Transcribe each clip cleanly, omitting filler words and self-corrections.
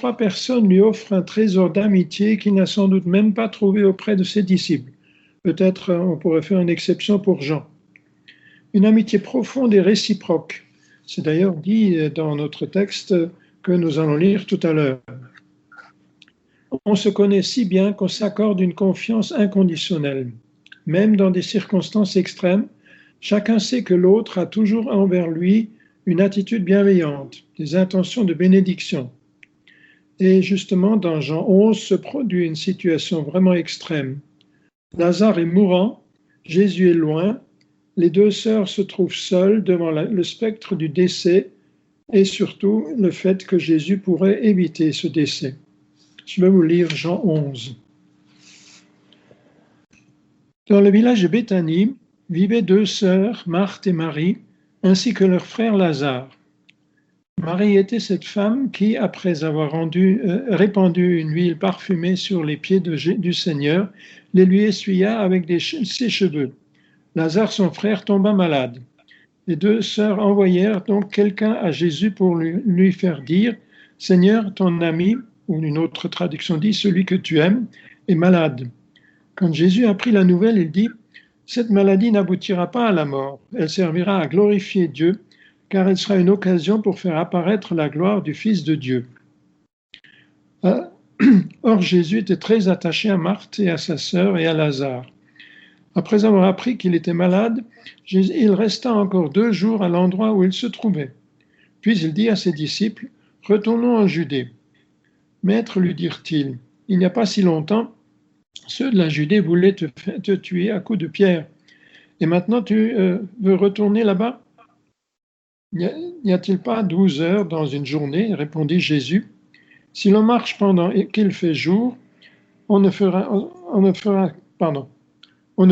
3 personnes lui offrent un trésor d'amitié qu'il n'a sans doute même pas trouvé auprès de ses disciples. Peut-être on pourrait faire une exception pour Jean. Une amitié profonde et réciproque. C'est d'ailleurs dit dans notre texte que nous allons lire tout à l'heure. On se connaît si bien qu'on s'accorde une confiance inconditionnelle. Même dans des circonstances extrêmes, chacun sait que l'autre a toujours envers lui une attitude bienveillante, des intentions de bénédiction. Et justement, dans Jean 11 se produit une situation vraiment extrême. Lazare est mourant, Jésus est loin, les 2 sœurs se trouvent seules devant le spectre du décès et surtout le fait que Jésus pourrait éviter ce décès. Je vais vous lire Jean 11. Dans le village de Béthanie vivaient 2 sœurs, Marthe et Marie, ainsi que leur frère Lazare. Marie était cette femme qui, après avoir répandu une huile parfumée sur les pieds du Seigneur, les lui essuya avec ses cheveux. Lazare, son frère, tomba malade. Les 2 sœurs envoyèrent donc quelqu'un à Jésus pour lui faire dire « Seigneur, ton ami », ou une autre traduction dit « celui que tu aimes », est malade. Quand Jésus apprit la nouvelle, il dit « Cette maladie n'aboutira pas à la mort, elle servira à glorifier Dieu, car elle sera une occasion pour faire apparaître la gloire du Fils de Dieu. » Or Jésus était très attaché à Marthe et à sa sœur et à Lazare. Après avoir appris qu'il était malade, il resta encore 2 jours à l'endroit où il se trouvait. Puis il dit à ses disciples, « Retournons en Judée. » « Maître, lui dirent-ils, il n'y a pas si longtemps, ceux de la Judée voulaient te tuer à coups de pierre. Et maintenant tu veux retourner là-bas ? N'y a-t-il pas 12 heures dans une journée ? Répondit Jésus. Si l'on marche pendant qu'il fait jour, on ne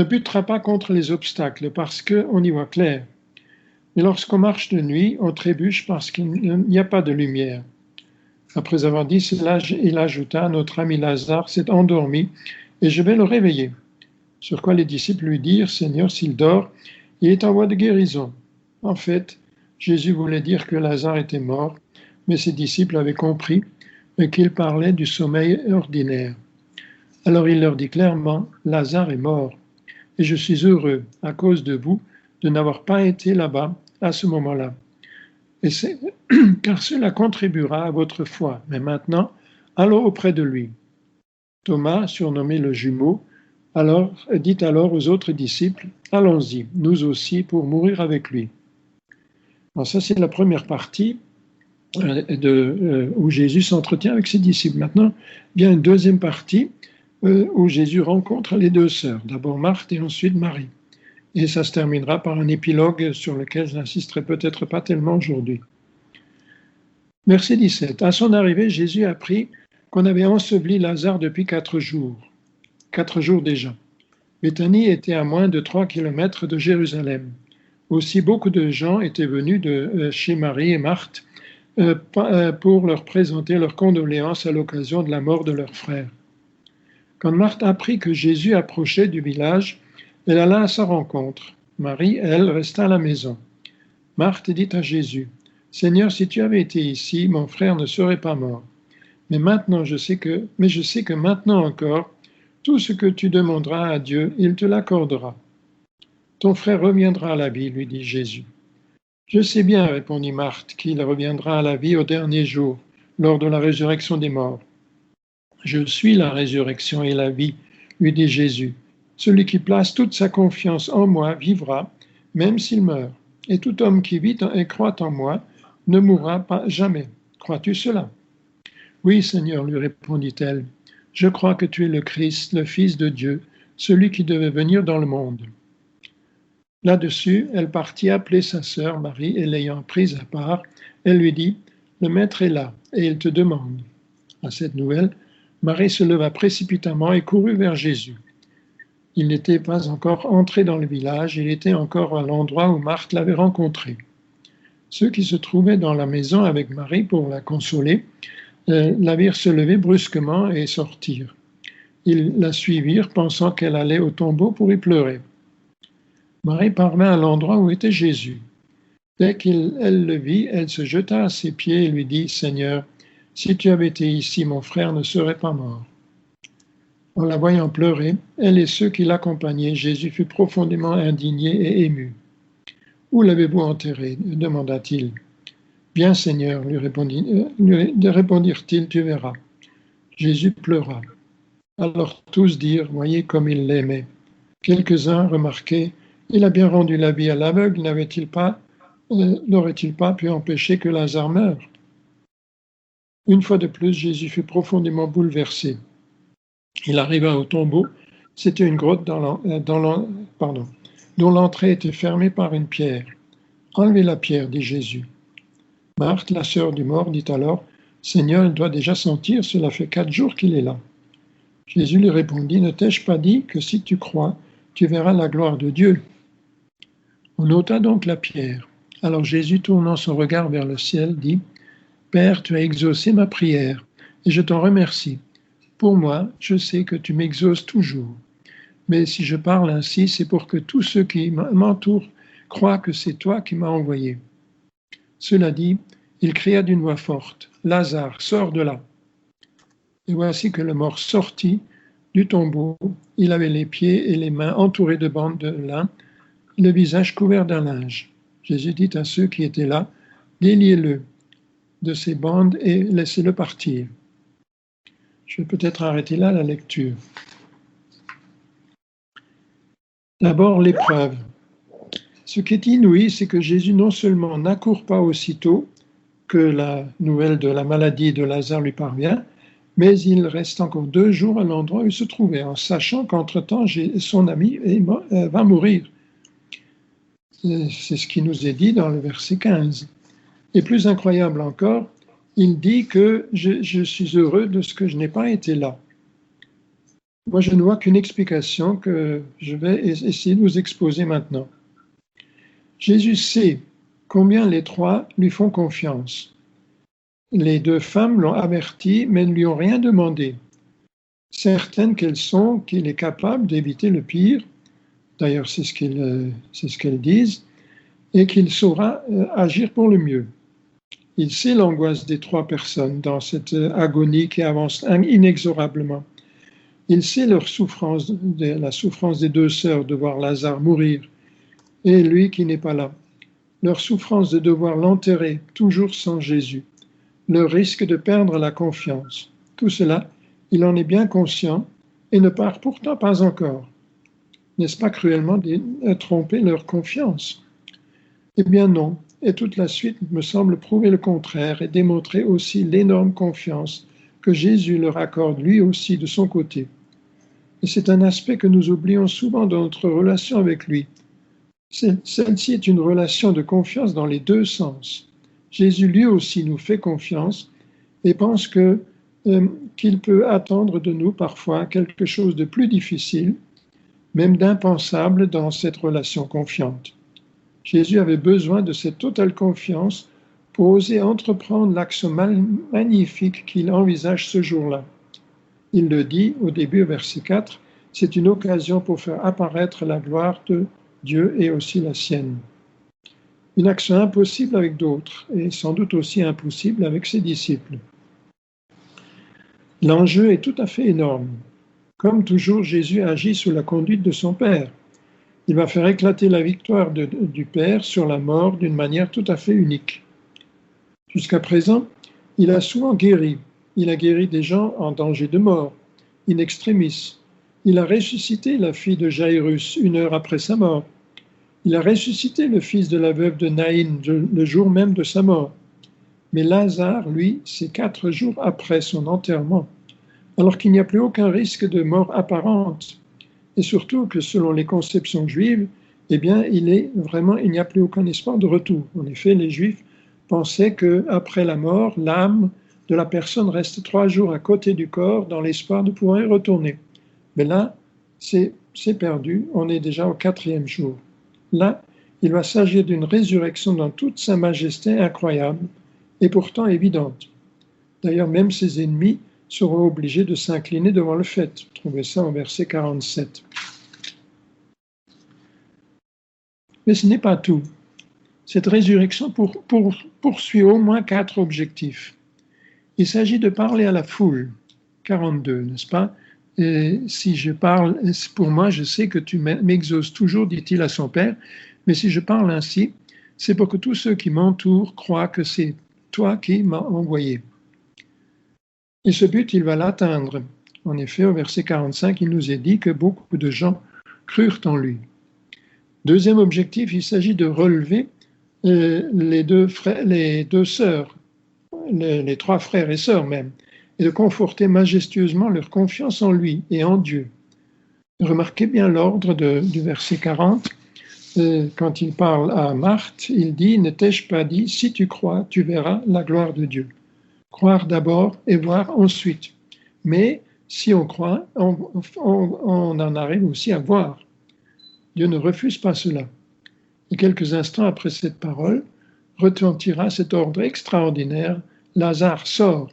butera pas contre les obstacles parce qu'on y voit clair. Mais lorsqu'on marche de nuit, on trébuche parce qu'il n'y a pas de lumière. Après avoir dit cela, il ajouta, notre ami Lazare s'est endormi et je vais le réveiller. Sur quoi les disciples lui dirent, Seigneur, s'il dort, il est en voie de guérison. En fait, Jésus voulait dire que Lazare était mort, mais ses disciples avaient compris qu'il parlait du sommeil ordinaire. Alors il leur dit clairement, Lazare est mort, et je suis heureux, à cause de vous, de n'avoir pas été là-bas à ce moment-là. Car cela contribuera à votre foi. Mais maintenant, allons auprès de lui. Thomas, surnommé le jumeau, dit alors aux autres disciples, allons-y, nous aussi, pour mourir avec lui. Alors ça, c'est la première partie où Jésus s'entretient avec ses disciples. Maintenant, vient une deuxième partie où Jésus rencontre les 2 sœurs, d'abord Marthe et ensuite Marie. Et ça se terminera par un épilogue sur lequel je n'insisterai peut-être pas tellement aujourd'hui. Verset 17. À son arrivée, Jésus apprit qu'on avait enseveli Lazare depuis 4 jours. 4 jours déjà. Béthanie était à moins de 3 kilomètres de Jérusalem. Aussi, beaucoup de gens étaient venus de chez Marie et Marthe pour leur présenter leurs condoléances à l'occasion de la mort de leur frère. Quand Marthe apprit que Jésus approchait du village, elle alla à sa rencontre. Marie, elle, resta à la maison. Marthe dit à Jésus, « Seigneur, si tu avais été ici, mon frère ne serait pas mort. Mais je sais que maintenant encore, tout ce que tu demanderas à Dieu, il te l'accordera. Ton frère reviendra à la vie, lui dit Jésus. Je sais bien, répondit Marthe, qu'il reviendra à la vie au dernier jour, lors de la résurrection des morts. Je suis la résurrection et la vie, lui dit Jésus. Celui qui place toute sa confiance en moi vivra, même s'il meurt. Et tout homme qui vit et croit en moi ne mourra pas jamais. Crois-tu cela ? Oui, Seigneur, lui répondit-elle. Je crois que tu es le Christ, le Fils de Dieu, celui qui devait venir dans le monde. Là-dessus, elle partit appeler sa sœur Marie et l'ayant prise à part, elle lui dit, « Le Maître est là et il te demande. » À cette nouvelle, Marie se leva précipitamment et courut vers Jésus. Il n'était pas encore entré dans le village, il était encore à l'endroit où Marthe l'avait rencontré. Ceux qui se trouvaient dans la maison avec Marie pour la consoler, la virent se lever brusquement et sortir. Ils la suivirent, pensant qu'elle allait au tombeau pour y pleurer. Marie parvint à l'endroit où était Jésus. Dès qu'elle le vit, elle se jeta à ses pieds et lui dit, « Seigneur, Si tu avais été ici, mon frère ne serait pas mort. » En la voyant pleurer, elle et ceux qui l'accompagnaient, Jésus fut profondément indigné et ému. « Où l'avez-vous enterré ?» demanda-t-il. « Bien, Seigneur, lui répondirent-ils, tu verras. » Jésus pleura. Alors tous dirent, voyez comme il l'aimait. Quelques-uns remarquaient, il a bien rendu la vie à l'aveugle, n'aurait-il pas pu empêcher que Lazare meure? Une fois de plus, Jésus fut profondément bouleversé. Il arriva au tombeau, c'était une grotte dont l'entrée était fermée par une pierre. « Enlevez la pierre, » dit Jésus. Marthe, la sœur du mort, dit alors, « Seigneur, il doit déjà sentir, cela fait 4 jours qu'il est là. » Jésus lui répondit, « Ne t'ai-je pas dit que si tu crois, tu verras la gloire de Dieu ?» On ôta donc la pierre. Alors Jésus, tournant son regard vers le ciel, dit, « Père, tu as exaucé ma prière, et je t'en remercie. Pour moi, je sais que tu m'exauces toujours. Mais si je parle ainsi, c'est pour que tous ceux qui m'entourent croient que c'est toi qui m'as envoyé. » Cela dit, il cria d'une voix forte, « Lazare, sors de là !» Et voici que le mort sortit du tombeau. Il avait les pieds et les mains entourés de bandes de lin, le visage couvert d'un linge. Jésus dit à ceux qui étaient là, « Déliez-le de ces bandes et laissez-le partir. » Je vais peut-être arrêter là la lecture. D'abord, l'épreuve. Ce qui est inouï, c'est que Jésus non seulement n'accourt pas aussitôt que la nouvelle de la maladie de Lazare lui parvient, mais il reste encore 2 jours à l'endroit où il se trouvait, en sachant qu'entre-temps, son ami va mourir. C'est ce qui nous est dit dans le verset 15. Et plus incroyable encore, il dit que je suis heureux de ce que je n'ai pas été là. Moi, je ne vois qu'une explication que je vais essayer de vous exposer maintenant. Jésus sait combien les 3 lui font confiance. Les 2 femmes l'ont averti, mais ne lui ont rien demandé. Certaines qu'elles sont qu'il est capable d'éviter le pire, d'ailleurs c'est ce qu'elles disent, et qu'il saura agir pour le mieux. Il sait l'angoisse des 3 personnes dans cette agonie qui avance inexorablement. Il sait leur souffrance, la souffrance des 2 sœurs de voir Lazare mourir, et lui qui n'est pas là. Leur souffrance de devoir l'enterrer, toujours sans Jésus. Le risque de perdre la confiance. Tout cela, il en est bien conscient et ne part pourtant pas encore. N'est-ce pas cruellement tromper leur confiance? Eh bien non, et toute la suite me semble prouver le contraire et démontrer aussi l'énorme confiance que Jésus leur accorde lui aussi de son côté. Et c'est un aspect que nous oublions souvent dans notre relation avec lui. Celle-ci est une relation de confiance dans les 2 sens. Jésus lui aussi nous fait confiance et pense qu'il peut attendre de nous parfois quelque chose de plus difficile, même d'impensable dans cette relation confiante. Jésus avait besoin de cette totale confiance pour oser entreprendre l'action magnifique qu'il envisage ce jour-là. Il le dit au début, au verset 4, « C'est une occasion pour faire apparaître la gloire de Dieu et aussi la sienne. » Une action impossible avec d'autres et sans doute aussi impossible avec ses disciples. L'enjeu est tout à fait énorme. Comme toujours, Jésus agit sous la conduite de son Père. Il va faire éclater la victoire du Père sur la mort d'une manière tout à fait unique. Jusqu'à présent, il a souvent guéri. Il a guéri des gens en danger de mort, in extremis. Il a ressuscité la fille de Jairus 1 heure après sa mort. Il a ressuscité le fils de la veuve de Naïn le jour même de sa mort. Mais Lazare, lui, c'est 4 jours après son enterrement, alors qu'il n'y a plus aucun risque de mort apparente. Et surtout que selon les conceptions juives, eh bien, il n'y a plus aucun espoir de retour. En effet, les Juifs pensaient qu'après la mort, l'âme de la personne reste 3 jours à côté du corps dans l'espoir de pouvoir y retourner. Mais là, c'est perdu, on est déjà au 4e jour. Là, il va s'agir d'une résurrection dans toute sa majesté incroyable et pourtant évidente. D'ailleurs, même ses ennemis seront obligés de s'incliner devant le fait. Trouvez ça au verset 47. Mais ce n'est pas tout. Cette résurrection poursuit au moins 4 objectifs. Il s'agit de parler à la foule, 42, n'est-ce pas? Et si je parle, pour moi, je sais que tu m'exauces toujours, dit-il à son père, mais si je parle ainsi, c'est pour que tous ceux qui m'entourent croient que c'est toi qui m'as envoyé. Et ce but, il va l'atteindre. En effet, au verset 45, il nous est dit que beaucoup de gens crurent en lui. Deuxième objectif, il s'agit de relever les deux sœurs, les trois frères et sœurs même, et de conforter majestueusement leur confiance en lui et en Dieu. Remarquez bien l'ordre du verset 40. Quand il parle à Marthe, il dit « Ne t'ai-je pas dit, si tu crois, tu verras la gloire de Dieu ». Croire d'abord et voir ensuite. Mais si on croit, on en arrive aussi à voir. Dieu ne refuse pas cela. Et quelques instants après cette parole, retentira cet ordre extraordinaire, Lazare sort.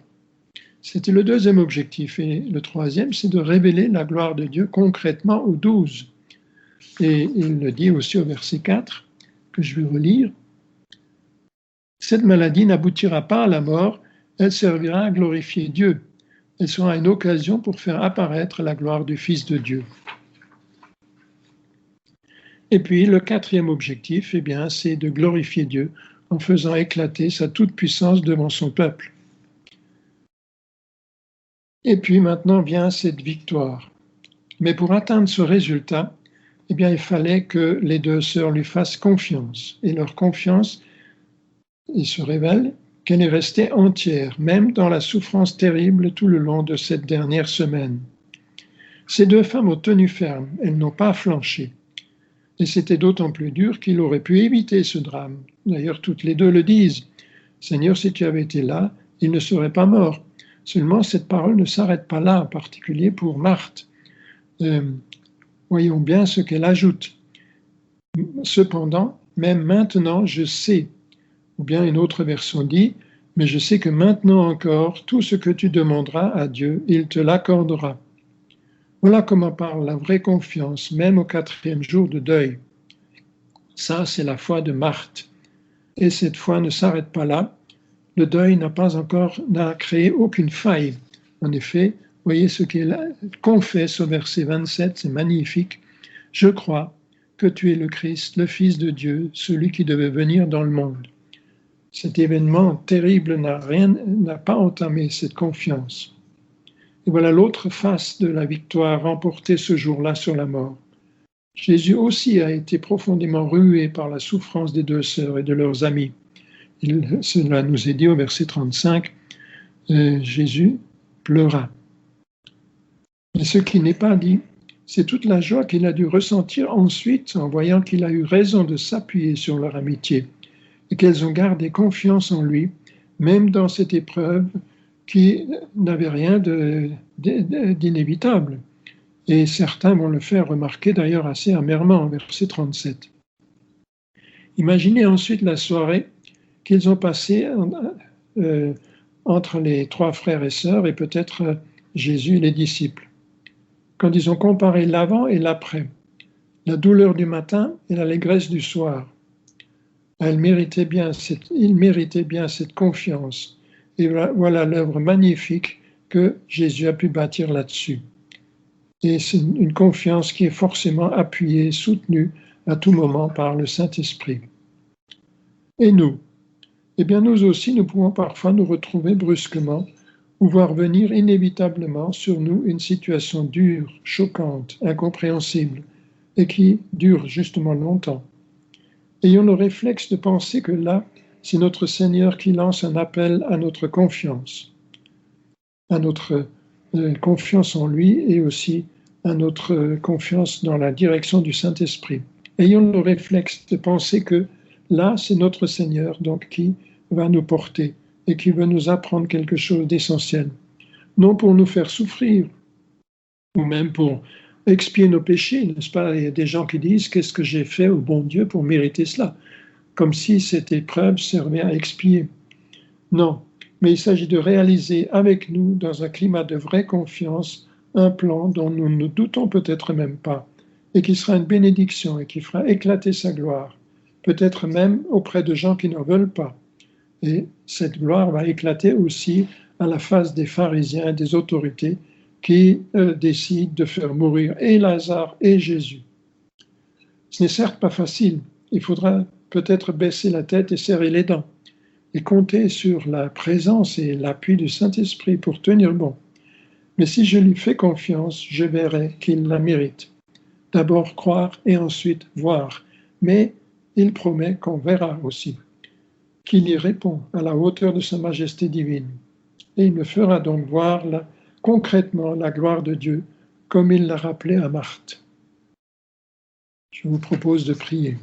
C'était le deuxième objectif. Et le troisième, c'est de révéler la gloire de Dieu concrètement aux 12. Et il le dit aussi au verset 4, que je vais relire. Cette maladie n'aboutira pas à la mort, elle servira à glorifier Dieu. Elle sera une occasion pour faire apparaître la gloire du Fils de Dieu. Et puis le quatrième objectif, eh bien, c'est de glorifier Dieu en faisant éclater sa toute-puissance devant son peuple. Et puis maintenant vient cette victoire. Mais pour atteindre ce résultat, eh bien, il fallait que les deux sœurs lui fassent confiance. Et leur confiance, il se révèle qu'elle est restée entière, même dans la souffrance terrible tout le long de cette dernière semaine. Ces deux femmes ont tenu ferme, elles n'ont pas flanché. Et c'était d'autant plus dur qu'il aurait pu éviter ce drame. D'ailleurs, toutes les deux le disent. Seigneur, si tu avais été là, il ne serait pas mort. Seulement, cette parole ne s'arrête pas là, en particulier pour Marthe. Voyons bien ce qu'elle ajoute. Cependant, même maintenant, je sais. Ou bien une autre version dit, mais je sais que maintenant encore, tout ce que tu demanderas à Dieu, il te l'accordera. Voilà comment parle la vraie confiance, même au 4e jour de deuil. Ça, c'est la foi de Marthe. Et cette foi ne s'arrête pas là. Le deuil n'a créé aucune faille. En effet, voyez ce qu'elle confesse au verset 27, c'est magnifique. Je crois que tu es le Christ, le Fils de Dieu, celui qui devait venir dans le monde. Cet événement terrible n'a pas entamé cette confiance. Et voilà l'autre face de la victoire remportée ce jour-là sur la mort. Jésus aussi a été profondément rué par la souffrance des deux sœurs et de leurs amis. Cela nous est dit au verset 35, Jésus pleura. Mais ce qui n'est pas dit, c'est toute la joie qu'il a dû ressentir ensuite en voyant qu'il a eu raison de s'appuyer sur leur amitié et qu'elles ont gardé confiance en lui, même dans cette épreuve qui n'avait rien d'inévitable. Et certains vont le faire remarquer d'ailleurs assez amèrement, verset 37. Imaginez ensuite la soirée qu'ils ont passée entre les trois frères et sœurs et peut-être Jésus et les disciples. Quand ils ont comparé l'avant et l'après, la douleur du matin et l'allégresse du soir. Il méritait bien cette confiance. Et voilà l'œuvre magnifique que Jésus a pu bâtir là-dessus. Et c'est une confiance qui est forcément appuyée, soutenue à tout moment par le Saint-Esprit. Et nous? Eh bien, nous aussi, nous pouvons parfois nous retrouver brusquement ou voir venir inévitablement sur nous une situation dure, choquante, incompréhensible, et qui dure justement longtemps. Ayons le réflexe de penser que là, c'est notre Seigneur qui lance un appel à notre confiance en lui et aussi à notre confiance dans la direction du Saint-Esprit. Ayons le réflexe de penser que là, c'est notre Seigneur donc qui va nous porter et qui veut nous apprendre quelque chose d'essentiel. Non pour nous faire souffrir, ou même pour expier nos péchés, n'est-ce pas? Il y a des gens qui disent « Qu'est-ce que j'ai fait au bon Dieu pour mériter cela ?» Comme si cette épreuve servait à expier. Non, mais il s'agit de réaliser avec nous, dans un climat de vraie confiance, un plan dont nous ne doutons peut-être même pas, et qui sera une bénédiction et qui fera éclater sa gloire, peut-être même auprès de gens qui n'en veulent pas. Et cette gloire va éclater aussi à la face des pharisiens et des autorités qui décident de faire mourir et Lazare et Jésus. Ce n'est certes pas facile, il faudra peut-être baisser la tête et serrer les dents, et compter sur la présence et l'appui du Saint-Esprit pour tenir bon. Mais si je lui fais confiance, je verrai qu'il la mérite. D'abord croire et ensuite voir, mais il promet qu'on verra aussi, qu'il y répond à la hauteur de sa majesté divine. Et il me fera donc voir concrètement la gloire de Dieu, comme il l'a rappelé à Marthe. Je vous propose de prier.